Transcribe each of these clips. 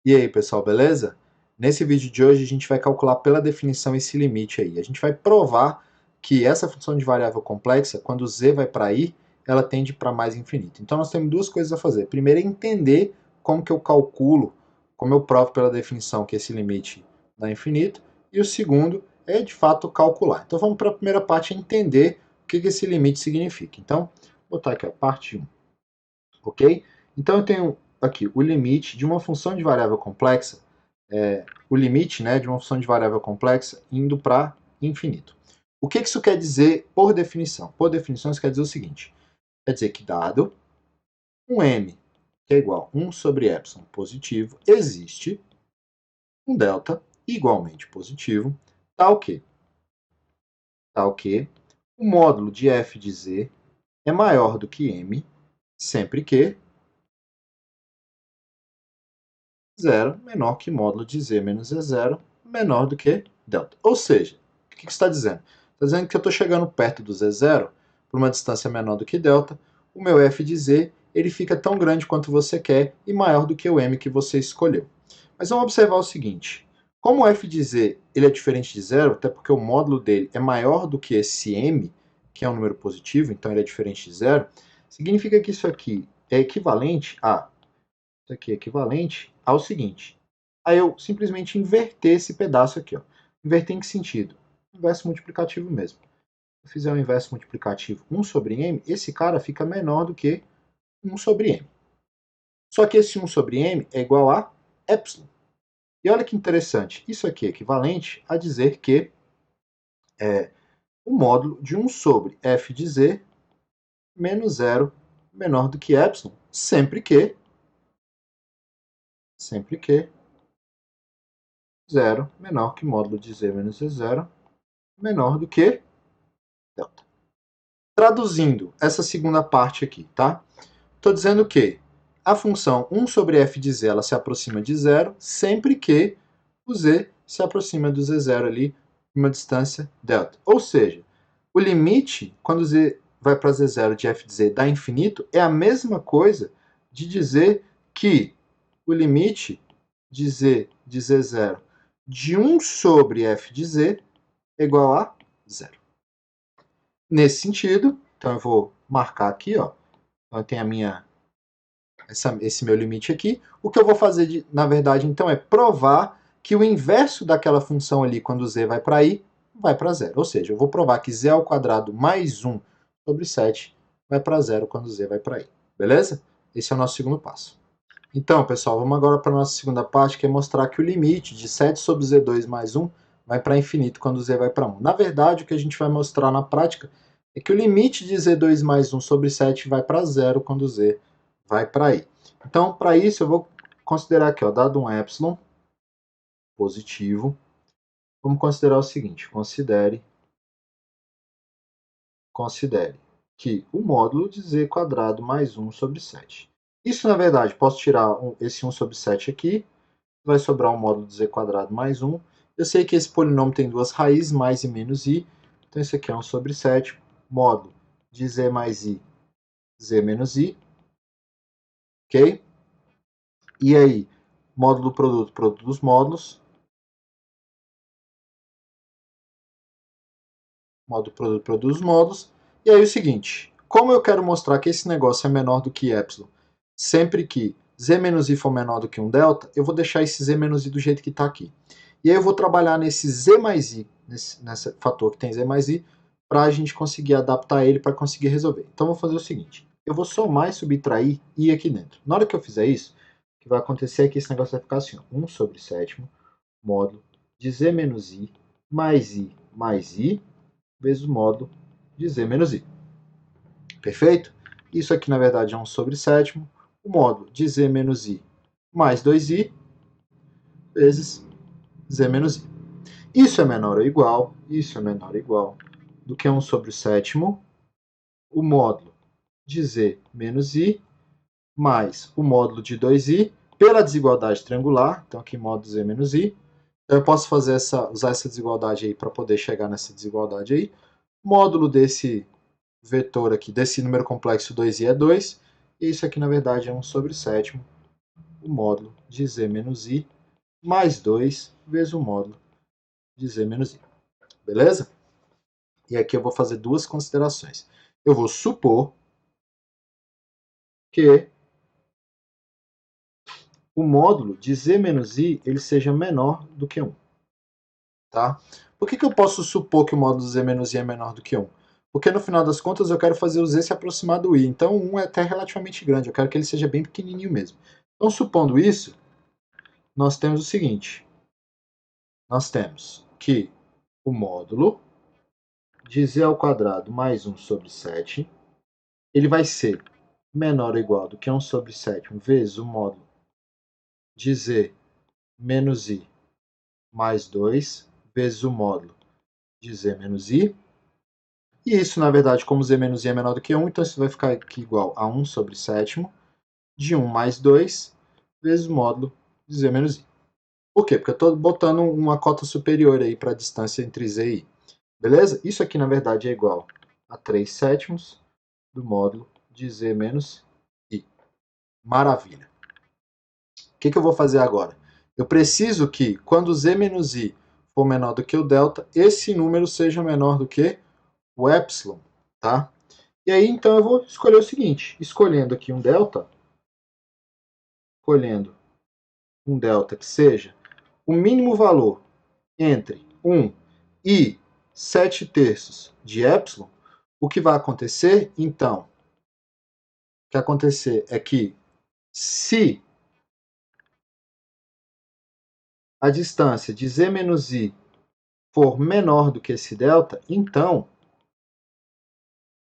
E aí, pessoal, beleza? Nesse vídeo de hoje a gente vai calcular pela definição esse limite aí. A gente vai provar que essa função de variável complexa, quando z vai para i, ela tende para mais infinito. Então nós temos duas coisas a fazer. Primeiro é entender como que eu calculo, como eu provo pela definição que esse limite dá infinito. E o segundo é, de fato, calcular. Então vamos para a primeira parte, entender o que esse limite significa. Então, vou botar aqui a parte 1, ok? Então eu tenho aqui o limite de uma função de variável complexa, o limite, né, de uma função de variável complexa indo para infinito. O que isso quer dizer por definição? Por definição isso quer dizer o seguinte, quer dizer que dado um m que é igual a 1 sobre epsilon positivo, existe um delta igualmente positivo, tal que o módulo de f de z é maior do que m, sempre que 0 menor que módulo de z menos z0 menor do que delta. Ou seja, o que está dizendo? Está dizendo que eu estou chegando perto do z0 por uma distância menor do que delta, o meu f de z ele fica tão grande quanto você quer e maior do que o m que você escolheu. Mas vamos observar o seguinte, como o f de z ele é diferente de zero, até porque o módulo dele é maior do que esse m, que é um número positivo, então ele é diferente de zero, significa que isso aqui é equivalente a isso aqui é equivalente ao seguinte. Aí eu simplesmente inverter esse pedaço aqui. Ó. Inverter em que sentido? Inverso multiplicativo mesmo. Se eu fizer um inverso multiplicativo 1 sobre m, esse cara fica menor do que 1 sobre m. Só que esse 1 sobre m é igual a epsilon. E olha que interessante, isso aqui é equivalente a dizer que o módulo de 1 sobre f de z menos 0 menor do que epsilon, sempre que 0 menor que módulo de z menos z0 menor do que delta. Traduzindo essa segunda parte aqui, tá? Estou dizendo que a função 1 sobre f de z ela se aproxima de zero sempre que o z se aproxima do z0 ali uma distância delta. Ou seja, o limite, quando z vai para z0 de f de z dá infinito, é a mesma coisa de dizer que o limite de z de z0 de 1 sobre f de z é igual a zero. Nesse sentido, então eu vou marcar aqui, ó. Então eu tenho esse meu limite aqui. O que eu vou fazer, na verdade, então, é provar que o inverso daquela função ali, quando z vai para i, vai para zero. Ou seja, eu vou provar que z ao quadrado mais 1 sobre 7 vai para zero quando z vai para i. Beleza? Esse é o nosso segundo passo. Então, pessoal, vamos agora para a nossa segunda parte, que é mostrar que o limite de 7 sobre z2 mais 1 vai para infinito quando z vai para 1. Na verdade, o que a gente vai mostrar na prática é que o limite de z2 mais 1 sobre 7 vai para zero quando z vai para i. Então, para isso, eu vou considerar aqui, ó, dado um epsilon positivo, vamos considerar o seguinte, considere que o módulo de z quadrado mais 1 sobre 7. Isso, na verdade, posso tirar esse 1 sobre 7 aqui, vai sobrar um módulo de z quadrado mais 1. Eu sei que esse polinômio tem duas raízes, mais e menos i, então isso aqui é 1 sobre 7, módulo de z mais i, z menos i, ok? E aí, módulo produto, produto dos módulos, módulo produto, produto dos módulos. E aí o seguinte, como eu quero mostrar que esse negócio é menor do que epsilon, sempre que z menos i for menor do que um delta, eu vou deixar esse z menos i do jeito que está aqui. E aí eu vou trabalhar nesse z mais i, nesse fator que tem z mais i, para a gente conseguir adaptar ele para conseguir resolver. Então eu vou fazer o seguinte, eu vou somar e subtrair i aqui dentro. Na hora que eu fizer isso, o que vai acontecer é que esse negócio vai ficar assim, ó, 1 sobre sétimo, módulo de z menos i, mais i, vezes o módulo de z menos i. Perfeito? Isso aqui, na verdade, é 1 sobre sétimo, o módulo de z menos i mais 2i, vezes z menos i. Isso é menor ou igual do que 1 sobre o sétimo, o módulo de z menos i, mais o módulo de 2i, pela desigualdade triangular, então aqui módulo z menos i. Então eu posso fazer usar essa desigualdade aí para poder chegar nessa desigualdade aí. Módulo desse vetor aqui, desse número complexo 2i é 2, e isso aqui na verdade é 1 sobre sétimo, o módulo de z menos i mais 2 vezes o módulo de z menos i. Beleza? E aqui eu vou fazer duas considerações. Eu vou supor que o módulo de z menos i ele seja menor do que 1. Tá? Por que eu posso supor que o módulo z menos i é menor do que 1? Porque no final das contas eu quero fazer o z se aproximar do i. Então 1 é até relativamente grande, eu quero que ele seja bem pequenininho mesmo. Então, supondo isso, nós temos o seguinte. Nós temos que o módulo de z ao quadrado mais 1 sobre 7, ele vai ser menor ou igual do que 1 sobre 7 vezes o módulo de z menos i mais 2 vezes o módulo de z menos i. E isso, na verdade, como z menos i é menor do que 1, então isso vai ficar aqui igual a 1 sobre 7 de 1 mais 2 vezes o módulo de z menos i. Por quê? Porque eu estou botando uma cota superior aí para a distância entre z e i. Beleza? Isso aqui, na verdade, é igual a 3 sétimos do módulo de z menos i. Maravilha. O que eu vou fazer agora? Eu preciso que, quando z menos i for menor do que o delta, esse número seja menor do que o epsilon, tá? E aí, então, eu vou escolher o seguinte. Escolhendo aqui um delta que seja o mínimo valor entre 1 e 7 terços de epsilon, o que vai acontecer, então, o que acontecer é que se a distância de z menos i for menor do que esse delta, então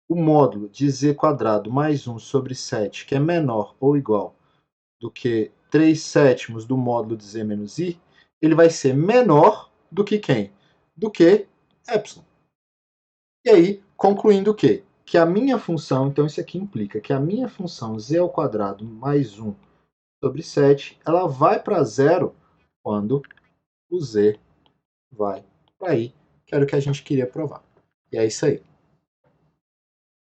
o módulo de z quadrado mais 1 sobre 7, que é menor ou igual do que 3 sétimos do módulo de z menos i, ele vai ser menor do que quem? Do que epsilon. E aí, concluindo o quê? Que a minha função, então isso aqui implica que a minha função z ao quadrado mais 1 sobre 7, ela vai para zero quando o z vai para i, que era o que a gente queria provar. E é isso aí.